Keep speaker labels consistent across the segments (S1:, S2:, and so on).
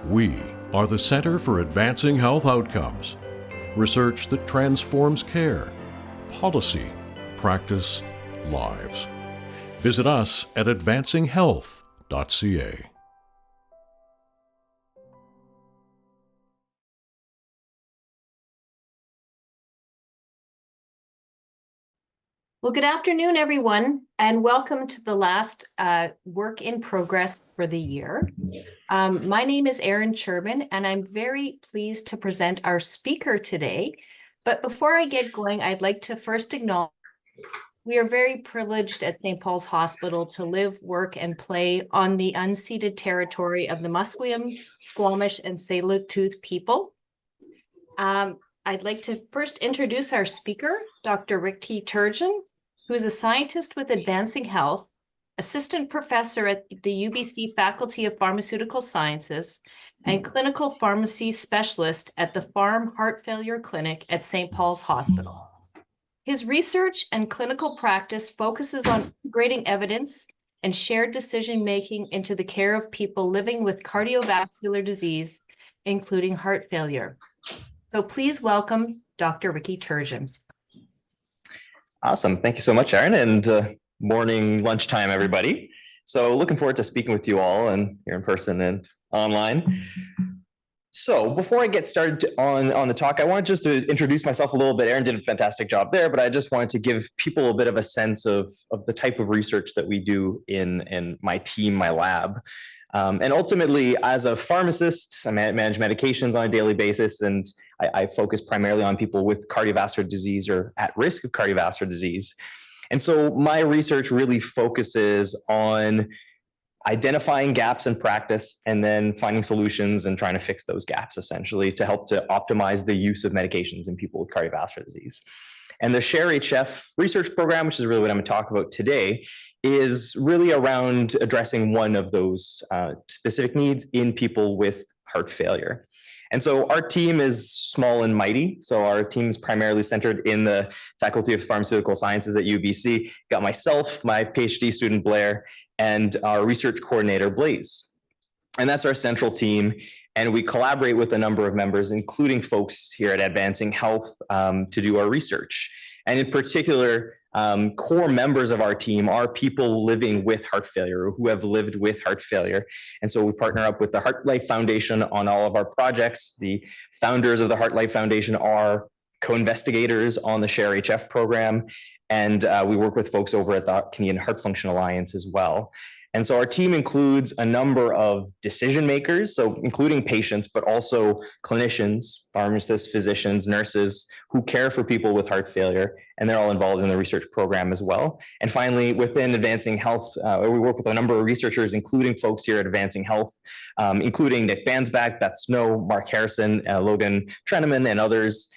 S1: We are the Center for Advancing Health Outcomes, research that transforms care, policy, practice, lives. Visit us at advancinghealth.ca.
S2: Well, good afternoon, everyone, and welcome to the last work in progress for the year. My name is Erin Sherman, and I'm very pleased to present our speaker today. But before I get going, I'd like to first acknowledge we are very privileged at St. Paul's Hospital to live, work, and play on the unceded territory of the Musqueam, Squamish, and Tsleil-Waututh people. I'd like to first introduce our speaker, Dr. Ricky Turgeon, who is a scientist with Advancing Health, assistant professor at the UBC Faculty of Pharmaceutical Sciences, and clinical pharmacy specialist at the Pharm Heart Failure Clinic at St. Paul's Hospital. His research and clinical practice focuses on integrating evidence and shared decision-making into the care of people living with cardiovascular disease, including heart failure. So please welcome Dr. Ricky Turgeon.
S3: Awesome. Thank you so much, Erin, and morning, lunchtime, everybody. So looking forward to speaking with you all and here in person and online. So before I get started on the talk, I wanted just to introduce myself a little bit. Erin did a fantastic job there, but I just wanted to give people a bit of a sense of the type of research that we do in my team, my lab. And ultimately, as a pharmacist, I manage medications on a daily basis, and I focus primarily on people with cardiovascular disease or at risk of cardiovascular disease. And so my research really focuses on identifying gaps in practice and then finding solutions and trying to fix those gaps, essentially, to help to optimize the use of medications in people with cardiovascular disease. And the SHARE-HF research program, which is really what I'm going to talk about today, is really around addressing one of those specific needs in people with heart failure. And so our team is small and mighty. So our team is primarily centered in the Faculty of Pharmaceutical Sciences at UBC. Got myself, my PhD student Blair, and our research coordinator Blaze. And that's our central team. And we collaborate with a number of members, including folks here at Advancing Health, to do our research. And in particular, core members of our team are people living with heart failure, or who have lived with heart failure. And so we partner up with the Heart Life Foundation on all of our projects. The founders of the Heart Life Foundation are co-investigators on the SHARE-HF program. And we work with folks over at the Canadian Heart Function Alliance as well. And so our team includes a number of decision makers, so including patients, but also clinicians, pharmacists, physicians, nurses who care for people with heart failure, and they're all involved in the research program as well. And finally, within Advancing Health, we work with a number of researchers, including folks here at Advancing Health, including Nick Bansback, Beth Snow, Mark Harrison, Logan Treneman, and others,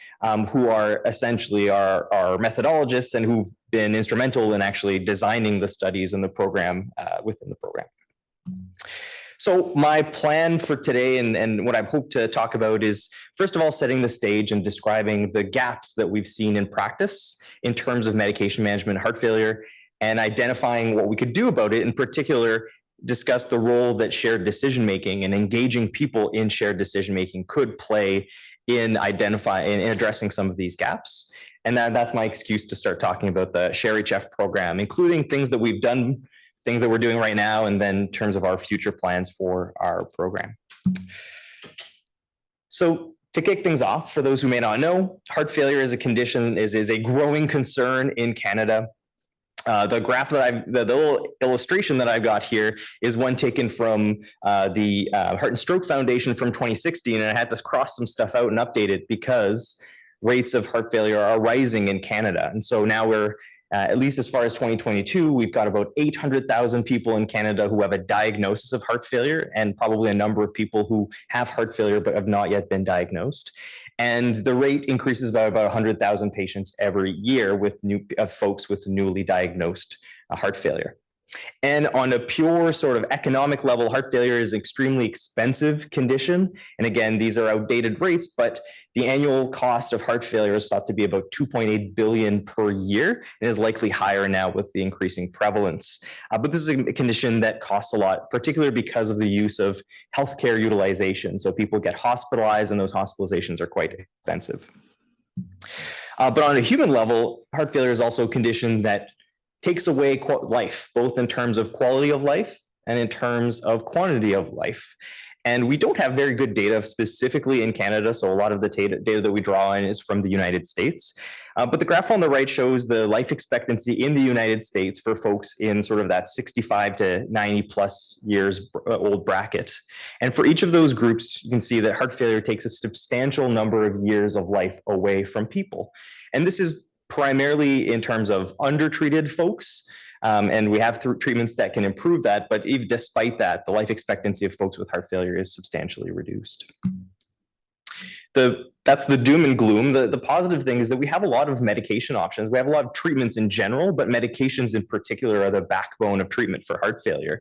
S3: who are essentially our methodologists and who've been instrumental in actually designing the studies and the program within the program. So my plan for today and what I hope to talk about is, first of all, setting the stage and describing the gaps that we've seen in practice in terms of medication management, heart failure, and identifying what we could do about it. In particular, discuss the role that shared decision-making and engaging people in shared decision-making could play in identifying and addressing some of these gaps. And that's my excuse to start talking about the SHARE-HF program, including things that we've done, things that we're doing right now, and then in terms of our future plans for our program. So to kick things off, for those who may not know, heart failure as a condition is a growing concern in Canada. The graph that the little illustration that I've got here is one taken from the Heart and Stroke Foundation from 2016, and I had to cross some stuff out and update it because rates of heart failure are rising in Canada. And so now we're, at least as far as 2022, we've got about 800,000 people in Canada who have a diagnosis of heart failure, and probably a number of people who have heart failure but have not yet been diagnosed. And the rate increases by about 100,000 patients every year with folks with newly diagnosed heart failure. And on a pure sort of economic level, heart failure is an extremely expensive condition. And again, these are outdated rates, but the annual cost of heart failure is thought to be about 2.8 billion per year, and is likely higher now with the increasing prevalence. But this is a condition that costs a lot, particularly because of the use of healthcare utilization. So people get hospitalized, and those hospitalizations are quite expensive. But on a human level, heart failure is also a condition that takes away life, both in terms of quality of life and in terms of quantity of life. And we don't have very good data specifically in Canada, so a lot of the data that we draw on is from the United States. But the graph on the right shows the life expectancy in the United States for folks in sort of that 65 to 90 plus years old bracket. And for each of those groups, you can see that heart failure takes a substantial number of years of life away from people. And this is primarily in terms of undertreated folks. And we have treatments that can improve that, but even despite that, the life expectancy of folks with heart failure is substantially reduced. That's the doom and gloom. The positive thing is that we have a lot of medication options. We have a lot of treatments in general, but medications in particular are the backbone of treatment for heart failure.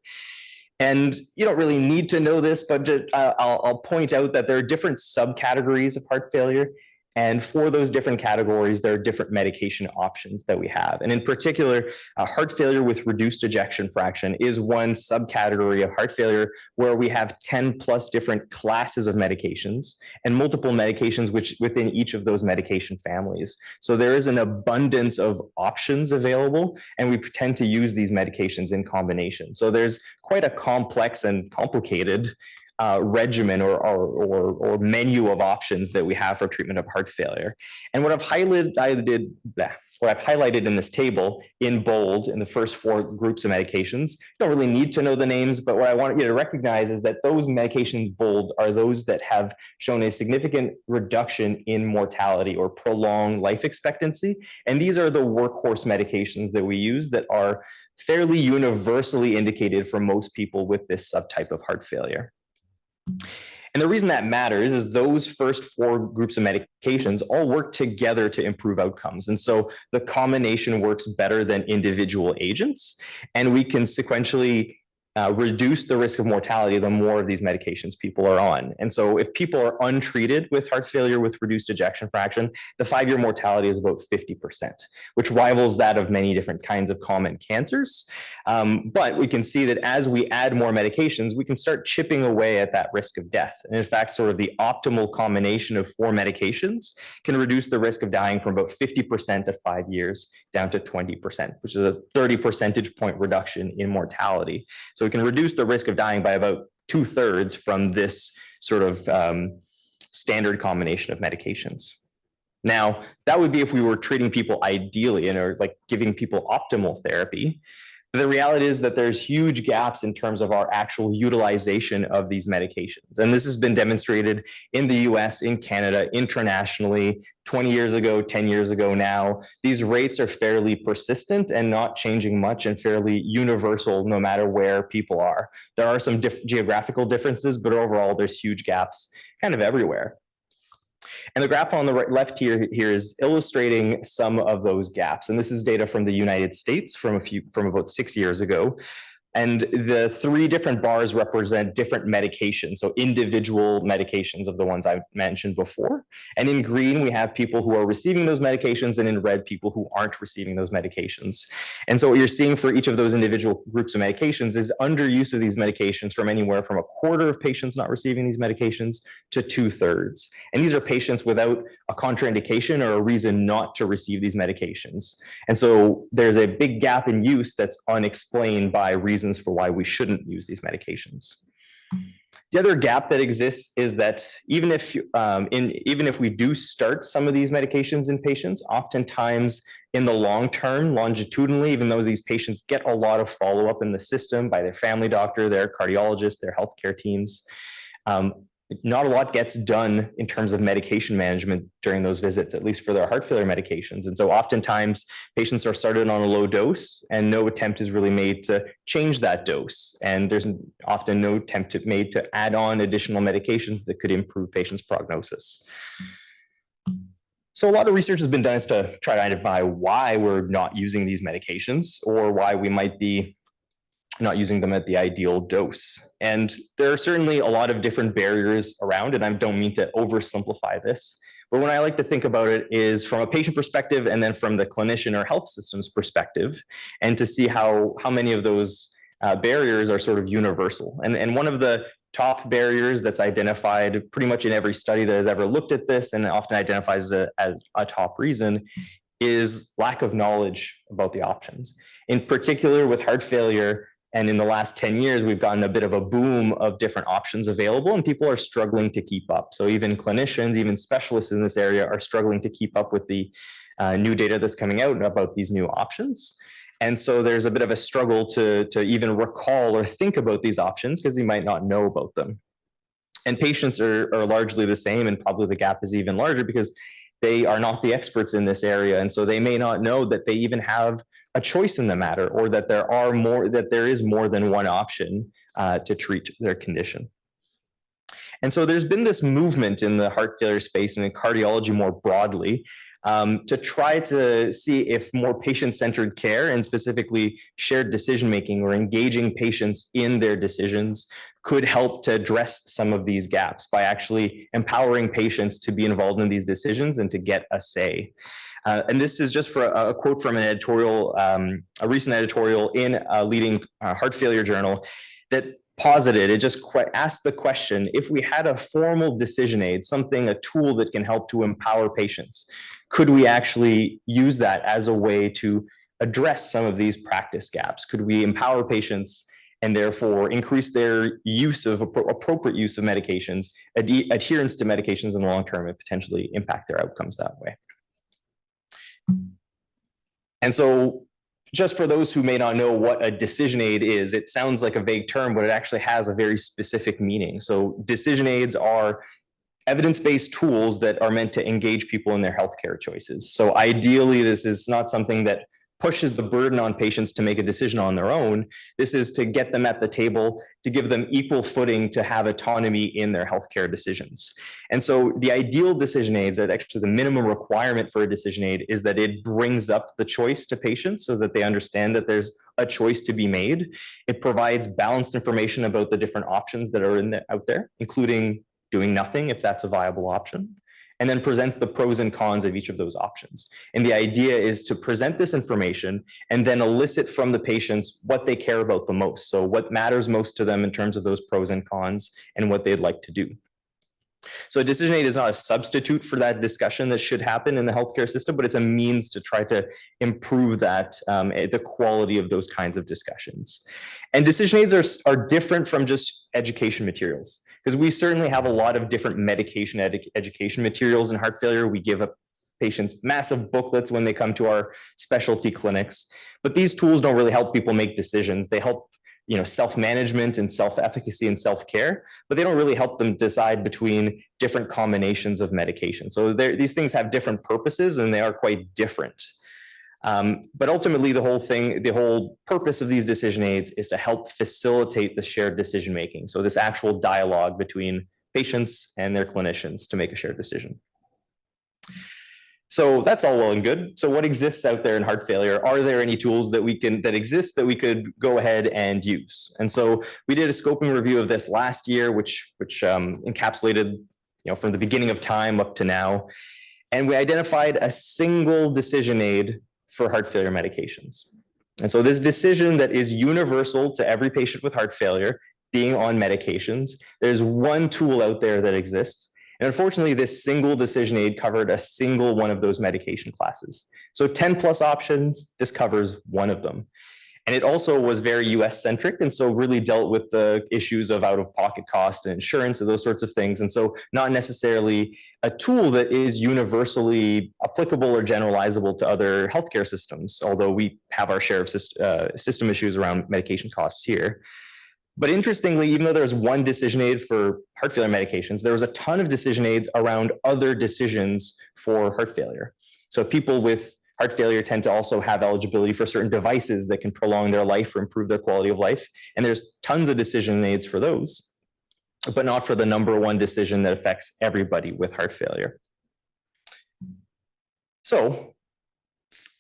S3: And you don't really need to know this, but I'll point out that there are different subcategories of heart failure. And for those different categories, there are different medication options that we have. And in particular, heart failure with reduced ejection fraction is one subcategory of heart failure where we have 10 plus different classes of medications and multiple medications within each of those medication families. So there is an abundance of options available, and we tend to use these medications in combination. So there's quite a complex and complicated regimen or menu of options that we have for treatment of heart failure. And what I've highlighted in this table in bold in the first 4 groups of medications, you don't really need to know the names, but what I want you to recognize is that those medications bold are those that have shown a significant reduction in mortality or prolonged life expectancy. And these are the workhorse medications that we use that are fairly universally indicated for most people with this subtype of heart failure. And the reason that matters is those first 4 groups of medications all work together to improve outcomes. And so the combination works better than individual agents, and we can sequentially reduce the risk of mortality the more of these medications people are on. And so if people are untreated with heart failure with reduced ejection fraction, the 5-year mortality is about 50%, which rivals that of many different kinds of common cancers. But we can see that as we add more medications, we can start chipping away at that risk of death. And in fact, sort of the optimal combination of 4 medications can reduce the risk of dying from about 50% at 5 years down to 20%, which is a 30 percentage point reduction in mortality. So we can reduce the risk of dying by about 2/3 from this sort of standard combination of medications. Now, that would be if we were treating people ideally and are like giving people optimal therapy. But the reality is that there's huge gaps in terms of our actual utilization of these medications. And this has been demonstrated in the US, in Canada, internationally, 20 years ago, 10 years ago now. These rates are fairly persistent and not changing much and fairly universal no matter where people are. There are some geographical differences, but overall there's huge gaps kind of everywhere. And the graph on the left here is illustrating some of those gaps. And this is data from the United States from about 6 years ago. And the 3 different bars represent different medications, so individual medications of the ones I mentioned before. And in green, we have people who are receiving those medications, and in red, people who aren't receiving those medications. And so what you're seeing for each of those individual groups of medications is underuse of these medications from anywhere from 1/4 of patients not receiving these medications to 2/3. And these are patients without a contraindication or a reason not to receive these medications. And so there's a big gap in use that's unexplained by reasons for why we shouldn't use these medications. The other gap that exists is that even if we do start some of these medications in patients, oftentimes in the long term, longitudinally, even though these patients get a lot of follow-up in the system by their family doctor, their cardiologist, their healthcare teams, not a lot gets done in terms of medication management during those visits, at least for their heart failure medications. And so oftentimes patients are started on a low dose and no attempt is really made to change that dose. And there's often no attempt made to add on additional medications that could improve patients' prognosis. So a lot of research has been done to try to identify why we're not using these medications or why we might be not using them at the ideal dose. And there are certainly a lot of different barriers around, and I don't mean to oversimplify this, but when I like to think about it is from a patient perspective and then from the clinician or health systems perspective, and to see how many of those barriers are sort of universal. And one of the top barriers that's identified pretty much in every study that has ever looked at this and often identifies as a top reason is lack of knowledge about the options. In particular with heart failure, and in the last 10 years, we've gotten a bit of a boom of different options available, and people are struggling to keep up. So even clinicians, even specialists in this area are struggling to keep up with the new data that's coming out about these new options. And so there's a bit of a struggle to even recall or think about these options because you might not know about them. And patients are largely the same, and probably the gap is even larger because they are not the experts in this area. And so they may not know that they even have a choice in the matter, or that there is more than one option to treat their condition. And so there's been this movement in the heart failure space and in cardiology more broadly to try to see if more patient-centered care, and specifically shared decision-making or engaging patients in their decisions, could help to address some of these gaps by actually empowering patients to be involved in these decisions and to get a say. And this is just for a quote from an editorial, a recent editorial in a leading heart failure journal that posited, it just asked the question, if we had a formal decision aid, a tool that can help to empower patients, could we actually use that as a way to address some of these practice gaps? Could we empower patients and therefore increase their use of appropriate use of medications, adherence to medications in the long term, and potentially impact their outcomes that way? And so just for those who may not know what a decision aid is, it sounds like a vague term, but it actually has a very specific meaning. So decision aids are evidence-based tools that are meant to engage people in their healthcare choices. So ideally, this is not something that pushes the burden on patients to make a decision on their own. This is to get them at the table, to give them equal footing to have autonomy in their healthcare decisions. And so the ideal decision aids, that actually the minimum requirement for a decision aid, is that it brings up the choice to patients so that they understand that there's a choice to be made. It provides balanced information about the different options that are out there, including doing nothing if that's a viable option, and then presents the pros and cons of each of those options. And the idea is to present this information and then elicit from the patients what they care about the most. So what matters most to them in terms of those pros and cons and what they'd like to do. So a decision aid is not a substitute for that discussion that should happen in the healthcare system, but it's a means to try to improve that, the quality of those kinds of discussions. And decision aids are different from just education materials, because we certainly have a lot of different medication education materials in heart failure. We give patients massive booklets when they come to our specialty clinics, but these tools don't really help people make decisions. They help self-management and self-efficacy and self-care, but they don't really help them decide between different combinations of medication. So these things have different purposes and they are quite different. But ultimately, the whole purpose of these decision aids is to help facilitate the shared decision-making. So this actual dialogue between patients and their clinicians to make a shared decision. So that's all well and good. So what exists out there in heart failure? Are there any tools that exist that we could go ahead and use? And so we did a scoping review of this last year, which encapsulated, from the beginning of time up to now. And we identified a single decision aid for heart failure medications. And so this decision that is universal to every patient with heart failure being on medications, there's one tool out there that exists. And unfortunately, this single decision aid covered a single one of those medication classes. So 10 plus options, this covers one of them. And it also was very US centric, and so really dealt with the issues of out-of-pocket cost and insurance and those sorts of things. And so not necessarily a tool that is universally applicable or generalizable to other healthcare systems, although we have our share of system issues around medication costs here. But interestingly, even though there's one decision aid for heart failure medications, there was a ton of decision aids around other decisions for heart failure. So people with heart failure tend to also have eligibility for certain devices that can prolong their life or improve their quality of life. And there's tons of decision aids for those, but not for the number one decision that affects everybody with heart failure. So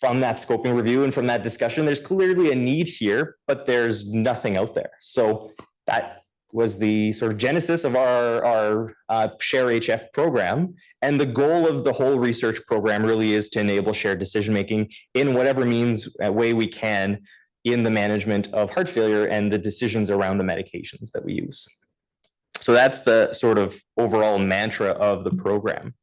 S3: from that scoping review and from that discussion, there's clearly a need here, but there's nothing out there. So that was the sort of genesis of our Share HF program. And the goal of the whole research program really is to enable shared decision-making in whatever way we can in the management of heart failure and the decisions around the medications that we use. So that's the sort of overall mantra of the program.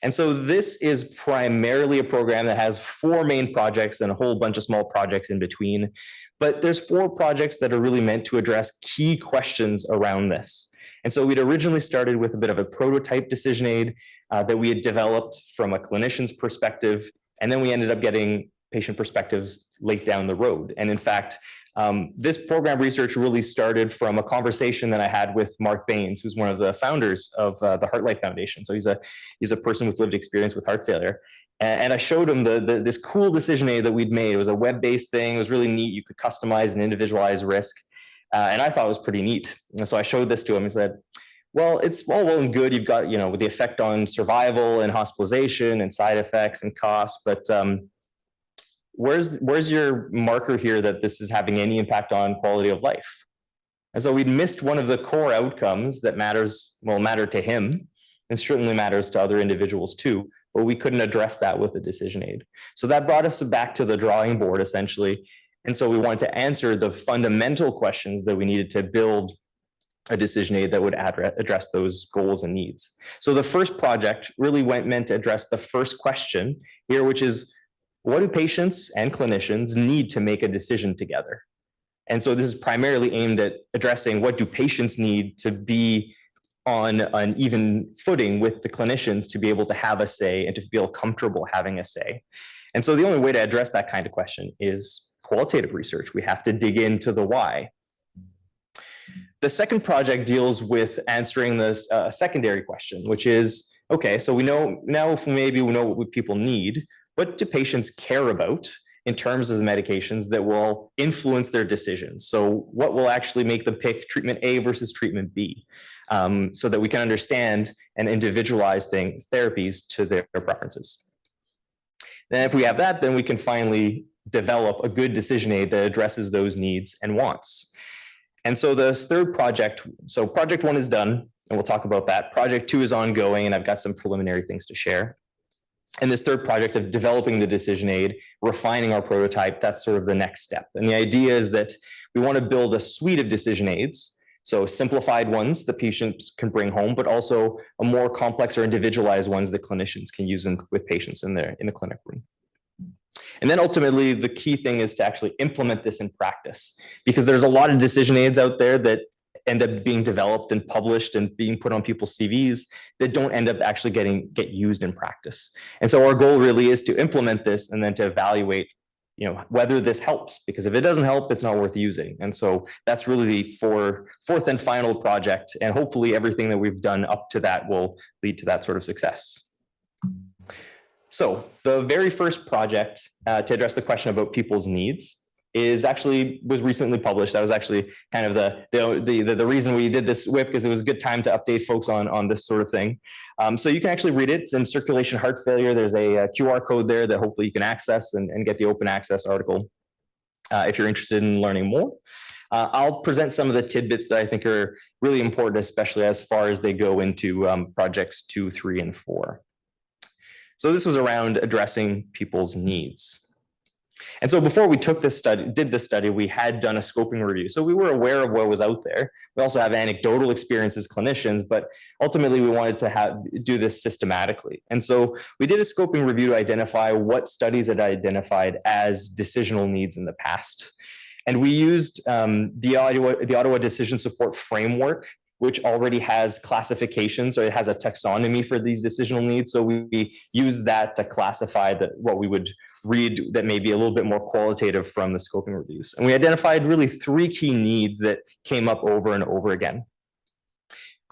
S3: And so this is primarily a program that has 4 main projects and a whole bunch of small projects in between. But there's 4 projects that are really meant to address key questions around this. And so we'd originally started with a bit of a prototype decision aid that we had developed from a clinician's perspective. And then we ended up getting patient perspectives late down the road. And in fact, this program research really started from a conversation that I had with Mark Baines, who's one of the founders of the Heart Life Foundation. So he's a person with lived experience with heart failure. And I showed him this cool decision aid that we'd made. It was a web-based thing. It was really neat. You could customize and individualize risk. And I thought it was pretty neat. And so I showed this to him and said, well, it's all well and good. You've got, with the effect on survival and hospitalization and side effects and costs, but where's your marker here that this is having any impact on quality of life? And so we'd missed one of the core outcomes that matter to him and certainly matters to other individuals too, but we couldn't address that with the decision aid. So that brought us back to the drawing board essentially. And so we wanted to answer the fundamental questions that we needed to build a decision aid that would address those goals and needs. So the first project really meant to address the first question here, which is, what do patients and clinicians need to make a decision together? And so this is primarily aimed at addressing what do patients need to be on an even footing with the clinicians to be able to have a say and to feel comfortable having a say. And so the only way to address that kind of question is qualitative research. We have to dig into the why. The second project deals with answering this secondary question, which is, okay, so we know now maybe we know what people need. What do patients care about in terms of the medications that will influence their decisions? So what will actually make them pick treatment A versus treatment B, so that we can understand and individualize therapies to their preferences. Then if we have that, then we can finally develop a good decision aid that addresses those needs and wants. And so the third project, so project 1 is done, and we'll talk about that. Project 2 is ongoing, and I've got some preliminary things to share. And this third project of developing the decision aid, refining our prototype, that's sort of the next step. And the idea is that we want to build a suite of decision aids, so simplified ones that patients can bring home, but also a more complex or individualized ones that clinicians can use with patients in the clinic room. And then ultimately, the key thing is to actually implement this in practice, because there's a lot of decision aids out there that end up being developed and published and being put on people's CVs that don't end up actually get used in practice. And so our goal really is to implement this and then to evaluate, whether this helps, because if it doesn't help, it's not worth using. And so that's really the fourth and final project. And hopefully everything that we've done up to that will lead to that sort of success. So the very first project to address the question about people's needs was recently published. That was actually kind of the reason we did this whip, because it was a good time to update folks on this sort of thing. So you can actually read it. It's in Circulation Heart Failure. There's a QR code there that hopefully you can access and get the open access article if you're interested in learning more. I'll present some of the tidbits that I think are really important, especially as far as they go into projects 2, 3, and 4. So this was around addressing people's needs. And so before we did this study, we had done a scoping review. So we were aware of what was out there. We also have anecdotal experience as clinicians, but ultimately we wanted to do this systematically. And so we did a scoping review to identify what studies had identified as decisional needs in the past. And we used the Ottawa Decision Support Framework, which already has classifications, or it has a taxonomy for these decisional needs. So we use that to classify what we would read that may be a little bit more qualitative from the scoping reviews. And we identified really 3 key needs that came up over and over again.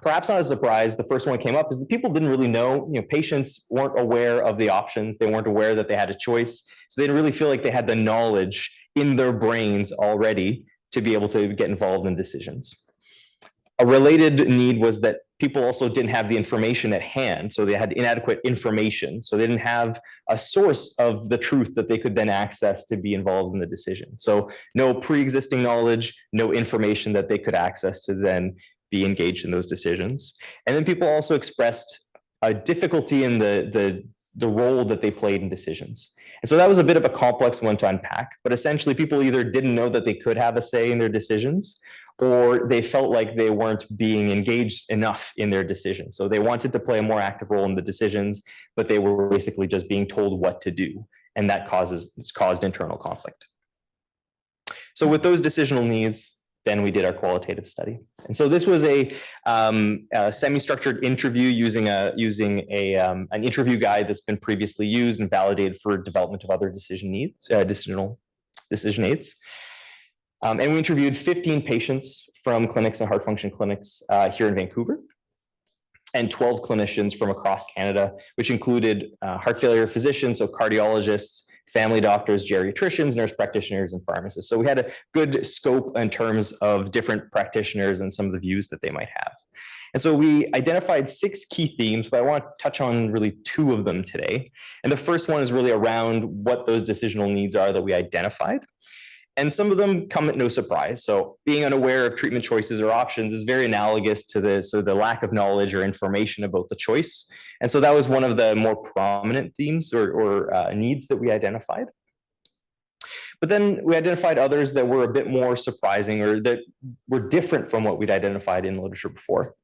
S3: Perhaps not a surprise, the first one that came up is that people didn't really know, patients weren't aware of the options. They weren't aware that they had a choice. So they didn't really feel like they had the knowledge in their brains already to be able to get involved in decisions. A related need was that people also didn't have the information at hand. So they had inadequate information. So they didn't have a source of the truth that they could then access to be involved in the decision. So no pre-existing knowledge, no information that they could access to then be engaged in those decisions. And then people also expressed a difficulty in the role that they played in decisions. And so that was a bit of a complex one to unpack, but essentially people either didn't know that they could have a say in their decisions, or they felt like they weren't being engaged enough in their decisions. So they wanted to play a more active role in the decisions, but they were basically just being told what to do. And that caused internal conflict. So with those decisional needs, then we did our qualitative study. And so this was a semi-structured interview using an interview guide that's been previously used and validated for development of other decision aids. And we interviewed 15 patients from clinics and heart function clinics here in Vancouver, and 12 clinicians from across Canada, which included heart failure physicians, so cardiologists, family doctors, geriatricians, nurse practitioners, and pharmacists. So we had a good scope in terms of different practitioners and some of the views that they might have. And so we identified 6 key themes, but I want to touch on really 2 of them today. And the first one is really around what those decisional needs are that we identified. And some of them come at no surprise. So being unaware of treatment choices or options is very analogous to the lack of knowledge or information about the choice. And so that was one of the more prominent themes or needs that we identified. But then we identified others that were a bit more surprising or that were different from what we'd identified in literature before.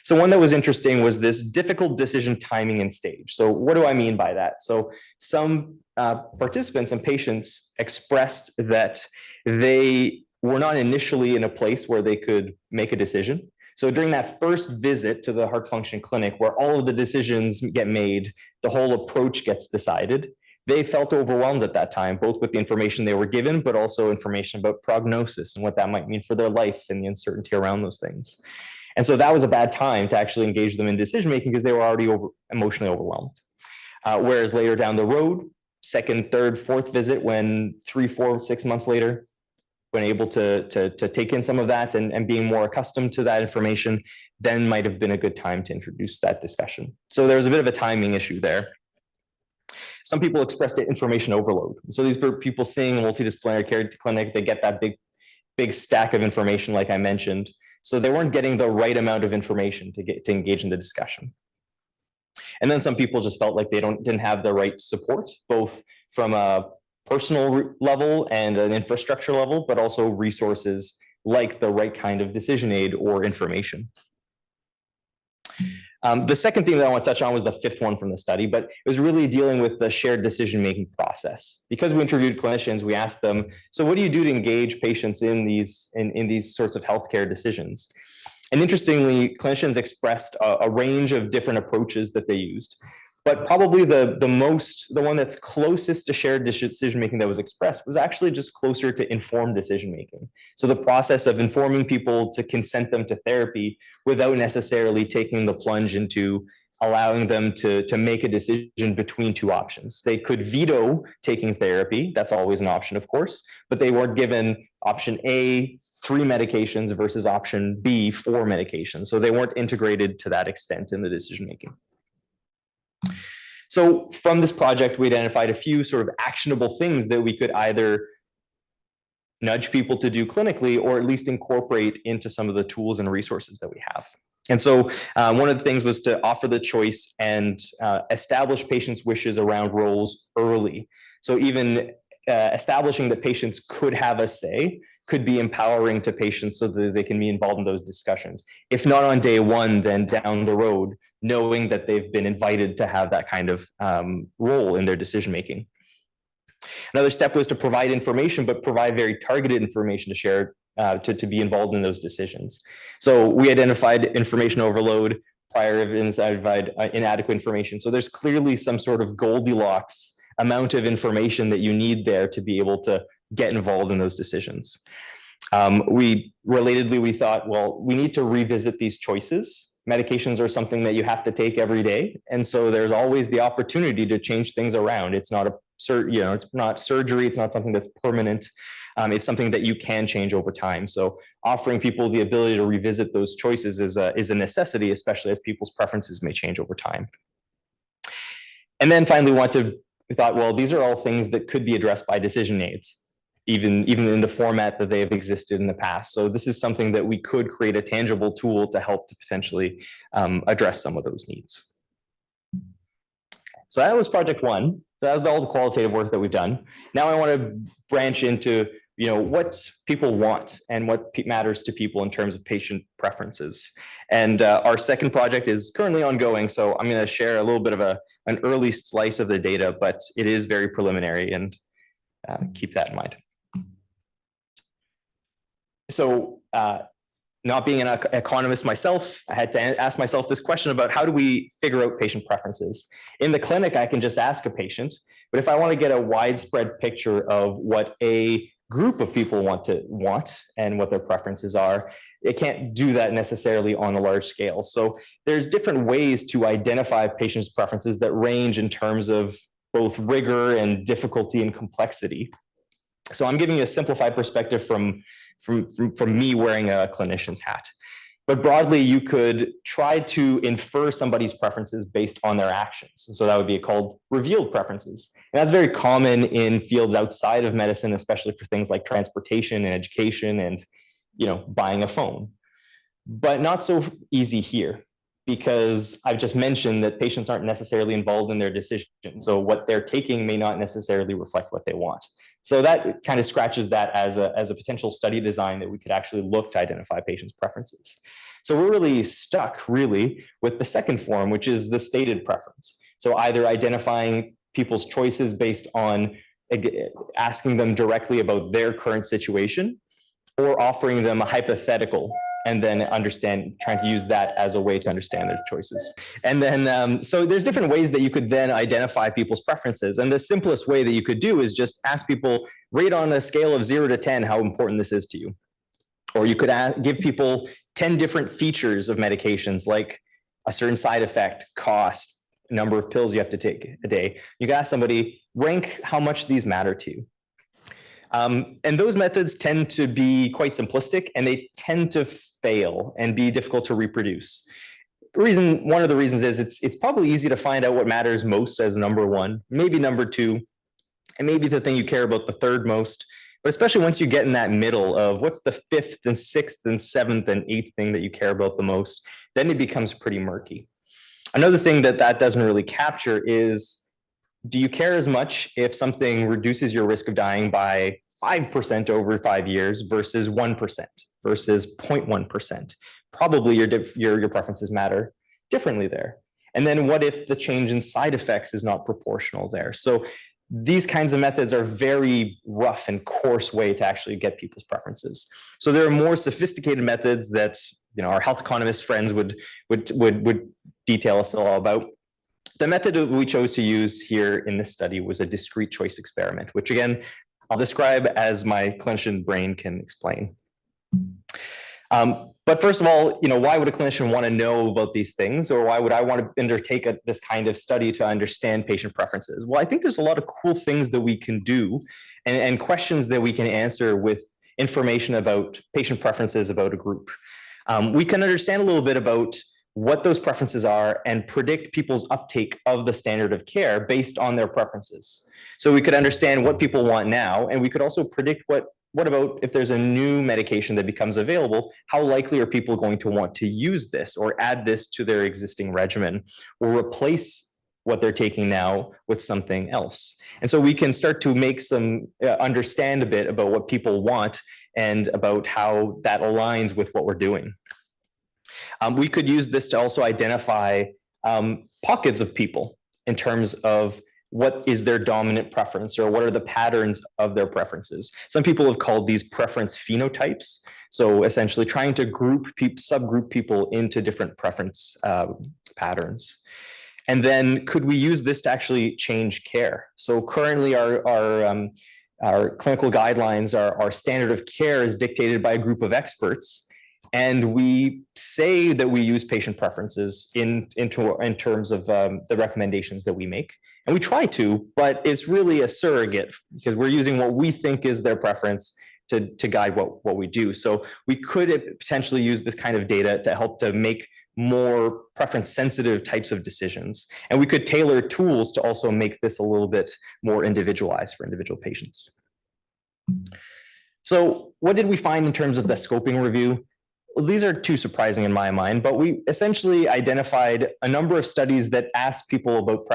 S3: So one that was interesting was this difficult decision timing and stage. So what do I mean by that? So some participants and patients expressed that they were not initially in a place where they could make a decision. So during that first visit to the heart function clinic, where all of the decisions get made, the whole approach gets decided, they felt overwhelmed at that time, both with the information they were given, but also information about prognosis and what that might mean for their life and the uncertainty around those things. And so that was a bad time to actually engage them in decision-making because they were already emotionally overwhelmed. Whereas later down the road, second, third, fourth visit, when 3, 4, 6 months later, when able to take in some of that and being more accustomed to that information, then might have been a good time to introduce that discussion. So there was a bit of a timing issue there. Some people expressed information overload. So these were people seeing a multidisciplinary care clinic, they get that big stack of information like I mentioned. So they weren't getting the right amount of information to engage in the discussion. And then some people just felt like they didn't have the right support, both from a personal level and an infrastructure level, but also resources like the right kind of decision aid or information. The second thing that I want to touch on was the 5th one from the study, but it was really dealing with the shared decision-making process. Because we interviewed clinicians, we asked them, so what do you do to engage patients in these sorts of healthcare decisions? And interestingly, clinicians expressed a range of different approaches that they used. But probably the one that's closest to shared decision-making that was expressed was actually just closer to informed decision-making. So the process of informing people to consent them to therapy without necessarily taking the plunge into allowing them to make a decision between 2 options. They could veto taking therapy. That's always an option, of course, but they weren't given option A, 3 medications versus option B, 4 medications. So they weren't integrated to that extent in the decision-making. So from this project, we identified a few sort of actionable things that we could either nudge people to do clinically or at least incorporate into some of the tools and resources that we have. And so one of the things was to offer the choice and establish patients' wishes around roles early. So even establishing that patients could have a say could be empowering to patients so that they can be involved in those discussions. If not on day one, then down the road, knowing that they've been invited to have that kind of role in their decision-making. Another step was to provide information, but provide very targeted information to share, to be involved in those decisions. So we identified information overload, prior evidence, identified inadequate information. So there's clearly some sort of Goldilocks amount of information that you need there to be able to get involved in those decisions. We thought, well, we need to revisit these choices. Medications are something that you have to take every day. And so there's always the opportunity to change things around. It's not it's not surgery. It's not something that's permanent. It's something that you can change over time. So offering people the ability to revisit those choices is a necessity, especially as people's preferences may change over time. And then finally, we thought, well, these are all things that could be addressed by decision aids, even in the format that they have existed in the past. So this is something that we could create a tangible tool to help to potentially address some of those needs. So that was project one. So that was all the qualitative work that we've done. Now I want to branch into what people want and what matters to people in terms of patient preferences. And our second project is currently ongoing, so I'm going to share a little bit of an early slice of the data, but it is very preliminary, and keep that in mind. So not being an economist myself, I had to ask myself this question about how do we figure out patient preferences? In the clinic, I can just ask a patient, but if I want to get a widespread picture of what a group of people want and what their preferences are, it can't do that necessarily on a large scale. So there's different ways to identify patients' preferences that range in terms of both rigor and difficulty and complexity. So I'm giving you a simplified perspective from me wearing a clinician's hat. But broadly, you could try to infer somebody's preferences based on their actions. So that would be called revealed preferences. And that's very common in fields outside of medicine, especially for things like transportation and education and buying a phone. But not so easy here, because I've just mentioned that patients aren't necessarily involved in their decision. So what they're taking may not necessarily reflect what they want. So that kind of scratches that as a potential study design that we could actually look to identify patients' preferences. So we're really stuck with the second form, which is the stated preference. So either identifying people's choices based on asking them directly about their current situation, or offering them a hypothetical and then trying to use that as a way to understand their choices. And then, so there's different ways that you could then identify people's preferences. And the simplest way that you could do is just ask people, rate on a scale of 0 to 10 how important this is to you. Or you could give people 10 different features of medications, like a certain side effect, cost, number of pills you have to take a day. You can ask somebody, rank how much these matter to you. And those methods tend to be quite simplistic, and they tend to fail and be difficult to reproduce. One of the reasons is it's probably easy to find out what matters most as number one, maybe number two, and maybe the thing you care about the third most. But especially once you get in that middle of what's the fifth and sixth and seventh and eighth thing that you care about the most, then it becomes pretty murky. Another thing that doesn't really capture is, do you care as much if something reduces your risk of dying by 5% over 5 years versus 1% versus 0.1%? Probably your preferences matter differently there. And then what if the change in side effects is not proportional there? So these kinds of methods are very rough and coarse way to actually get people's preferences. So there are more sophisticated methods that our health economist friends would detail us all about. The method that we chose to use here in this study was a discrete choice experiment, which again, I'll describe as my clinician brain can explain. But first of all, why would a clinician want to know about these things, or why would I want to undertake this kind of study to understand patient preferences? Well, I think there's a lot of cool things that we can do and questions that we can answer with information about patient preferences about a group. We can understand a little bit about what those preferences are and predict people's uptake of the standard of care based on their preferences. So we could understand what people want now, and we could also predict what about if there's a new medication that becomes available, how likely are people going to want to use this or add this to their existing regimen or replace what they're taking now with something else. And so we can start to make some understand a bit about what people want and about how that aligns with what we're doing. We could use this to also identify pockets of people in terms of what is their dominant preference or what are the patterns of their preferences. Some people have called these preference phenotypes. So essentially trying to subgroup people into different preference patterns. And then could we use this to actually change care? So currently our clinical guidelines, our standard of care is dictated by a group of experts. And we say that we use patient preferences in terms of the recommendations that we make. And we try to, but it's really a surrogate because we're using what we think is their preference to guide what we do. So we could potentially use this kind of data to help to make more preference sensitive types of decisions. And we could tailor tools to also make this a little bit more individualized for individual patients. So what did we find in terms of the scoping review? Well, these are too surprising in my mind, but we essentially identified a number of studies that asked people about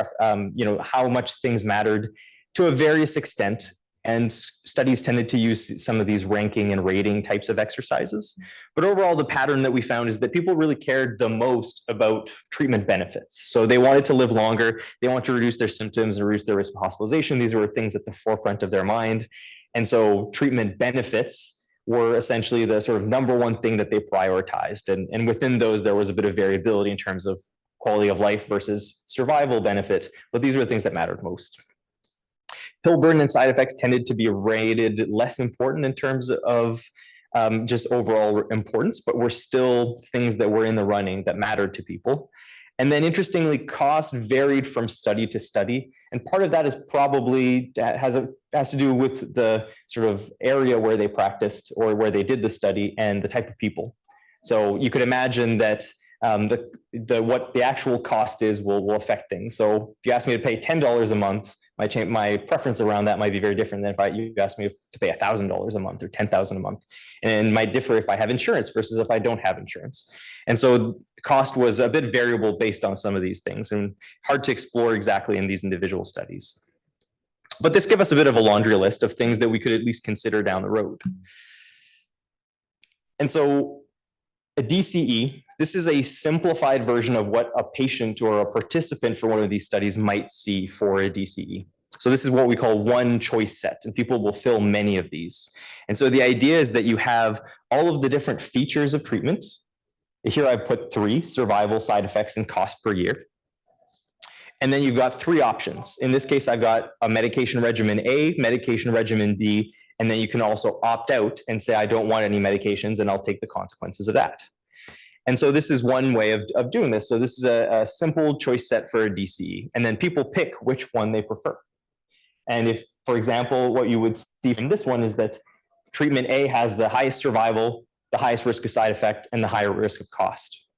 S3: how much things mattered to a various extent. And studies tended to use some of these ranking and rating types of exercises. But overall, the pattern that we found is that people really cared the most about treatment benefits. So they wanted to live longer, they want to reduce their symptoms and reduce their risk of hospitalization. These were things at the forefront of their mind. And so treatment benefits were essentially the sort of number one thing that they prioritized. And within those, there was a bit of variability in terms of quality of life versus survival benefit, but these were the things that mattered most. Pill burden and side effects tended to be rated less important in terms of just overall importance, but were still things that were in the running that mattered to people. And then interestingly, cost varied from study to study. And part of that is probably has to do with the sort of area where they practiced or where they did the study and the type of people. So you could imagine that what the actual cost is will affect things. So if you ask me to pay $10 a month, my preference around that might be very different than if you asked me to pay $1,000 a month or $10,000 a month. And it might differ if I have insurance versus if I don't have insurance. And so cost was a bit variable based on some of these things and hard to explore exactly in these individual studies. But this gives us a bit of a laundry list of things that we could at least consider down the road. And so a DCE, this is a simplified version of what a patient or a participant for one of these studies might see for a DCE. So this is what we call one choice set, and people will fill many of these. And so the idea is that you have all of the different features of treatment. Here I've put 3: survival, side effects, and cost per year. And then you've got 3 options. In this case, I've got a medication regimen A, medication regimen B, and then you can also opt out and say, I don't want any medications and I'll take the consequences of that. And so this is one way of doing this. So this is a simple choice set for a DCE, and then people pick which one they prefer. And if, for example, what you would see from this one is that treatment A has the highest survival, the highest risk of side effect, and the higher risk of cost.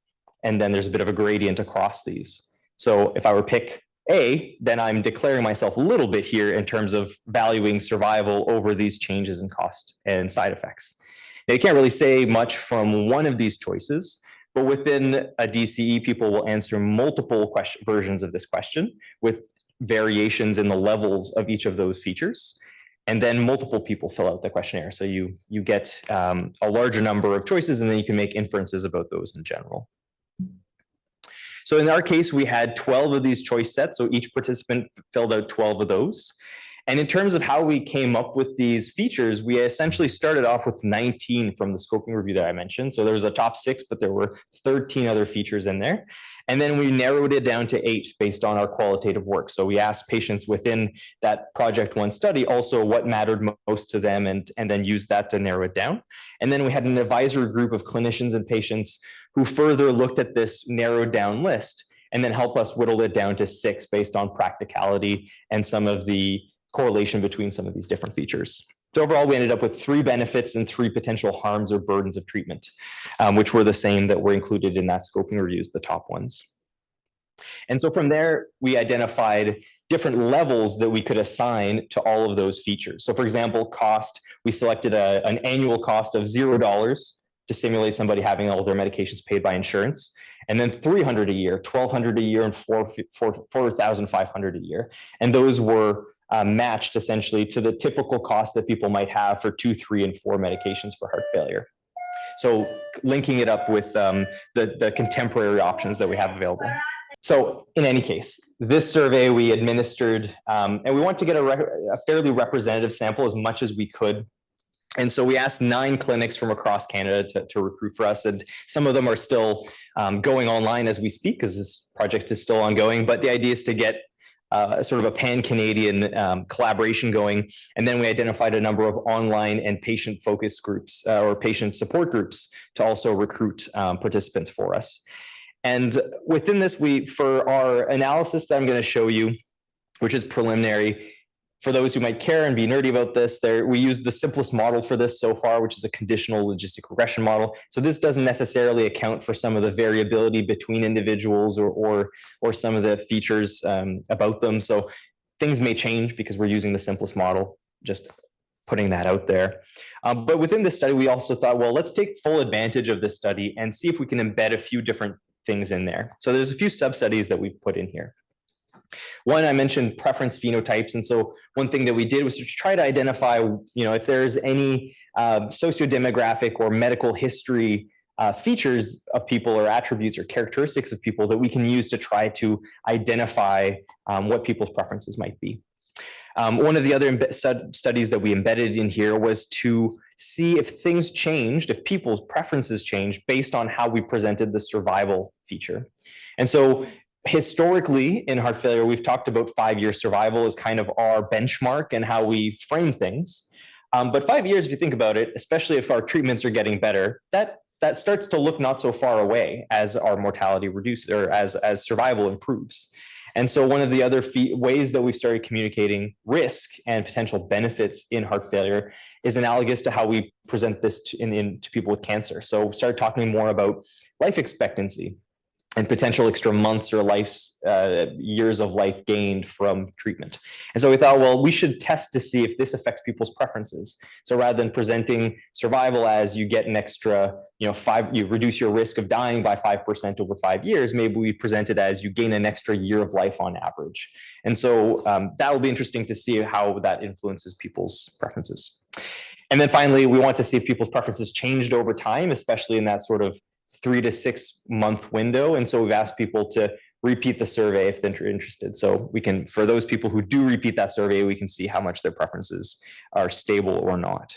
S3: And then there's a bit of a gradient across these. So if I were to pick A, then I'm declaring myself a little bit here in terms of valuing survival over these changes in cost and side effects. Now, you can't really say much from one of these choices, but within a DCE, people will answer multiple versions of this question with variations in the levels of each of those features. And then multiple people fill out the questionnaire. So you get a larger number of choices, and then you can make inferences about those in general. So in our case, we had 12 of these choice sets. So each participant filled out 12 of those. And in terms of how we came up with these features, we essentially started off with 19 from the scoping review that I mentioned. So there was a top 6, but there were 13 other features in there. And then we narrowed it down to 8 based on our qualitative work. So we asked patients within that Project 1 study also what mattered most to them, and then used that to narrow it down. And then we had an advisory group of clinicians and patients who further looked at this narrowed down list and then helped us whittle it down to 6 based on practicality and some of the correlation between some of these different features. So overall, we ended up with 3 benefits and 3 potential harms or burdens of treatment, which were the same that were included in that scoping reviews, the top ones. And so from there, we identified different levels that we could assign to all of those features. So for example, cost, we selected an annual cost of $0 to simulate somebody having all their medications paid by insurance, and then $300 a year, $1,200 a year, and $4,500 a year. And those were matched essentially to the typical cost that people might have for 2, 3, and 4 medications for heart failure. So linking it up with the contemporary options that we have available. So in any case, this survey we administered, and we want to get a fairly representative sample as much as we could. And so we asked 9 clinics from across Canada to recruit for us, and some of them are still going online as we speak because this project is still ongoing. But the idea is to get sort of a pan-Canadian collaboration going. And then we identified a number of online and patient focus groups or patient support groups to also recruit participants for us. And within this, for our analysis that I'm going to show you, which is preliminary, for those who might care and be nerdy about this, we use the simplest model for this so far, which is a conditional logistic regression model. So this doesn't necessarily account for some of the variability between individuals or some of the features about them. So things may change because we're using the simplest model, just putting that out there. But within this study, we also thought, well, let's take full advantage of this study and see if we can embed a few different things in there. So there's a few sub-studies that we put in here. One, I mentioned preference phenotypes. And so one thing that we did was to try to identify, if there's any sociodemographic or medical history features of people or attributes or characteristics of people that we can use to try to identify what people's preferences might be. One of the other studies that we embedded in here was to see if things changed, if people's preferences changed based on how we presented the survival feature. And so historically in heart failure, we've talked about 5-year survival as kind of our benchmark and how we frame things. But 5 years, if you think about it, especially if our treatments are getting better, that starts to look not so far away as our mortality reduces or as survival improves. And so one of the other ways that we started communicating risk and potential benefits in heart failure is analogous to how we present this to people with cancer. So we started talking more about life expectancy and potential extra months or years of life gained from treatment. And so we thought, well, we should test to see if this affects people's preferences. So rather than presenting survival as you get an extra, you reduce your risk of dying by 5% over 5 years, maybe we present it as you gain an extra year of life on average. And so that will be interesting to see how that influences people's preferences. And then finally, we want to see if people's preferences changed over time, especially in that sort of 3 to 6 month window. And so we've asked people to repeat the survey if they're interested. So we can, for those people who do repeat that survey, we can see how much their preferences are stable or not.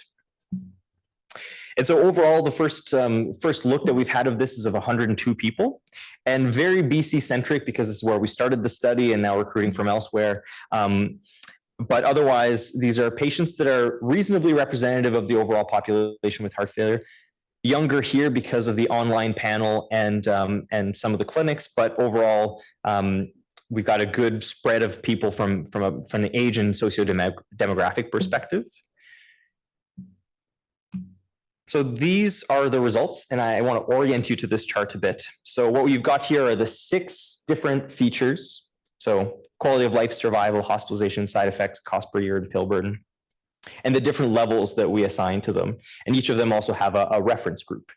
S3: And so overall, the first look that we've had of this is of 102 people, and very B.C. centric because this is where we started the study and now recruiting from elsewhere. But otherwise, these are patients that are reasonably representative of the overall population with heart failure. Younger here because of the online panel and some of the clinics, but overall, we've got a good spread of people from the age and socio-demographic perspective. So these are the results, and I want to orient you to this chart a bit. So what we've got here are the 6 different features. So quality of life, survival, hospitalization, side effects, cost per year, and pill burden, and the different levels that we assign to them. And each of them also have a reference group.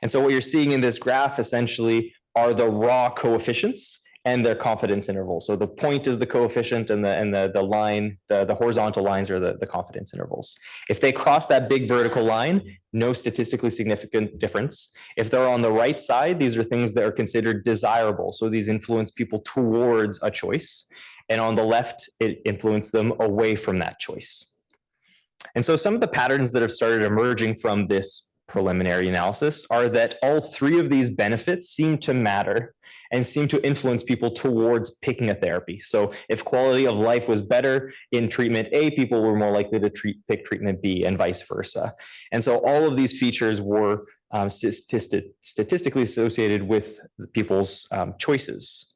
S3: And so what you're seeing in this graph essentially are the raw coefficients and their confidence intervals. So the point is the coefficient and the line, the horizontal lines are the confidence intervals. If they cross that big vertical line, no statistically significant difference. If they're on the right side, these are things that are considered desirable. So these influence people towards a choice. And on the left, it influenced them away from that choice. And so some of the patterns that have started emerging from this preliminary analysis are that all 3 of these benefits seem to matter and seem to influence people towards picking a therapy. So if quality of life was better in treatment A, people were more likely to pick treatment B and vice versa. And so all of these features were statistically associated with people's choices.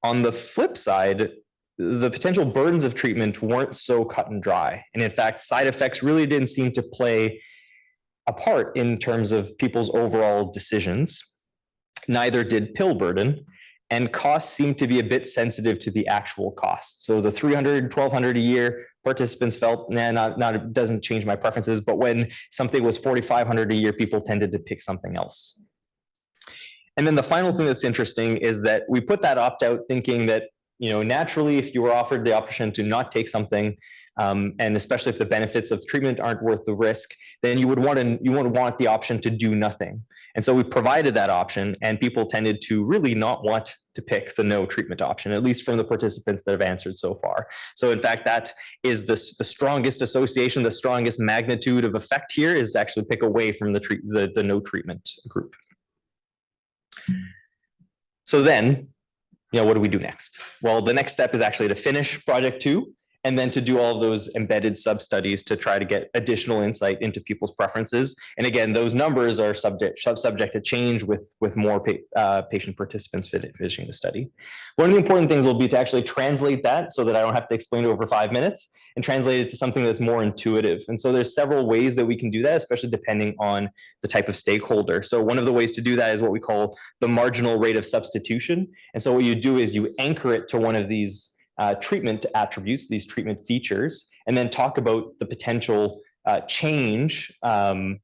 S3: On the flip side, the potential burdens of treatment weren't so cut and dry. And in fact, side effects really didn't seem to play a part in terms of people's overall decisions. Neither did pill burden, and costs seemed to be a bit sensitive to the actual cost. So the $300, $1,200 a year, participants felt, it doesn't change my preferences, but when something was $4,500 a year, people tended to pick something else. And then the final thing that's interesting is that we put that opt-out thinking that, naturally, if you were offered the option to not take something, and especially if the benefits of treatment aren't worth the risk, then you would want the option to do nothing. And so we provided that option, and people tended to really not want to pick the no treatment option, at least from the participants that have answered so far. So in fact, that is the strongest association, the strongest magnitude of effect here is to actually pick away from the no treatment group. So then, what do we do next? Well, the next step is actually to finish project 2, and then to do all of those embedded sub-studies to try to get additional insight into people's preferences. And again, those numbers are subject to change with more patient participants finishing the study. One of the important things will be to actually translate that so that I don't have to explain it over 5 minutes, and translate it to something that's more intuitive. And so there's several ways that we can do that, especially depending on the type of stakeholder. So one of the ways to do that is what we call the marginal rate of substitution. And so what you do is you anchor it to one of these treatment attributes, these treatment features, and then talk about the potential change, the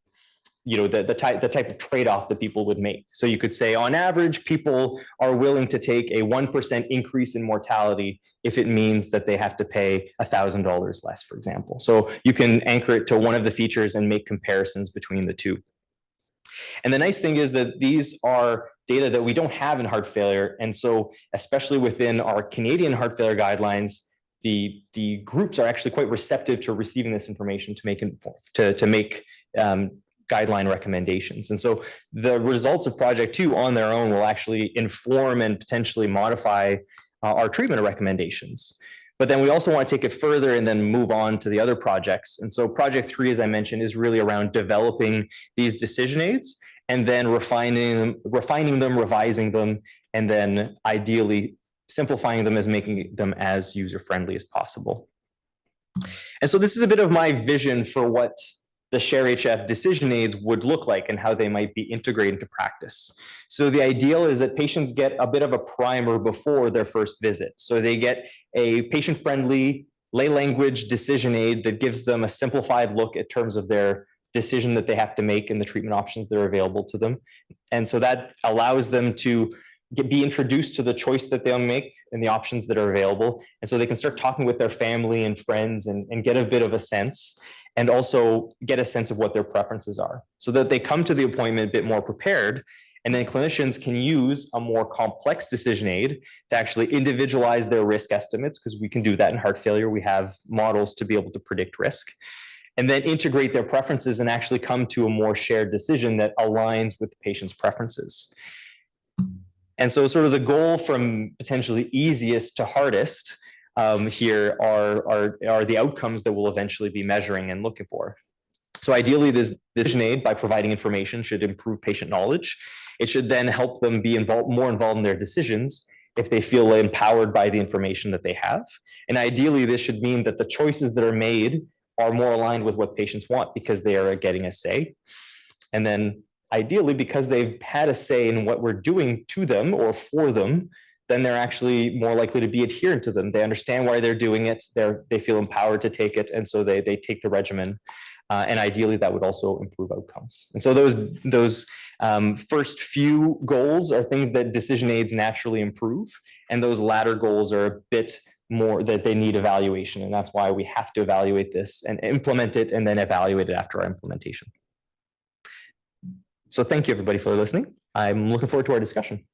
S3: type of trade-off that people would make. So you could say, on average, people are willing to take a 1% increase in mortality if it means that they have to pay $1,000 less, for example. So you can anchor it to one of the features and make comparisons between the two. And the nice thing is that these are data that we don't have in heart failure. And so especially within our Canadian heart failure guidelines, the groups are actually quite receptive to receiving this information to make guideline recommendations. And so the results of project 2 on their own will actually inform and potentially modify our treatment recommendations. But then we also want to take it further and then move on to the other projects. And so project 3, as I mentioned, is really around developing these decision aids and then refining them, revising them, and then ideally simplifying them as making them as user-friendly as possible. And so this is a bit of my vision for what the SHARE-HF decision aids would look like and how they might be integrated into practice. So the ideal is that patients get a bit of a primer before their first visit. So they get a patient-friendly lay language decision aid that gives them a simplified look at terms of their decision that they have to make and the treatment options that are available to them. And so that allows them to be introduced to the choice that they'll make and the options that are available. And so they can start talking with their family and friends and get a bit of a sense, and also get a sense of what their preferences are, so that they come to the appointment a bit more prepared. And then clinicians can use a more complex decision aid to actually individualize their risk estimates, because we can do that in heart failure. We have models to be able to predict risk, and then integrate their preferences and actually come to a more shared decision that aligns with the patient's preferences. And so sort of the goal from potentially easiest to hardest here are the outcomes that we'll eventually be measuring and looking for. So ideally, this decision aid, by providing information, should improve patient knowledge. It should then help them be more involved in their decisions if they feel empowered by the information that they have. And ideally, this should mean that the choices that are made are more aligned with what patients want, because they are getting a say. And then ideally, because they've had a say in what we're doing to them or for them, then they're actually more likely to be adherent to them. They understand why they're doing it. They feel empowered to take it, and so they take the regimen. And ideally, that would also improve outcomes. And so those first few goals are things that decision aids naturally improve, and those latter goals are a bit more that they need evaluation, and that's why we have to evaluate this and implement it, and then evaluate it after our implementation. So thank you, everybody, for listening. I'm looking forward to our discussion.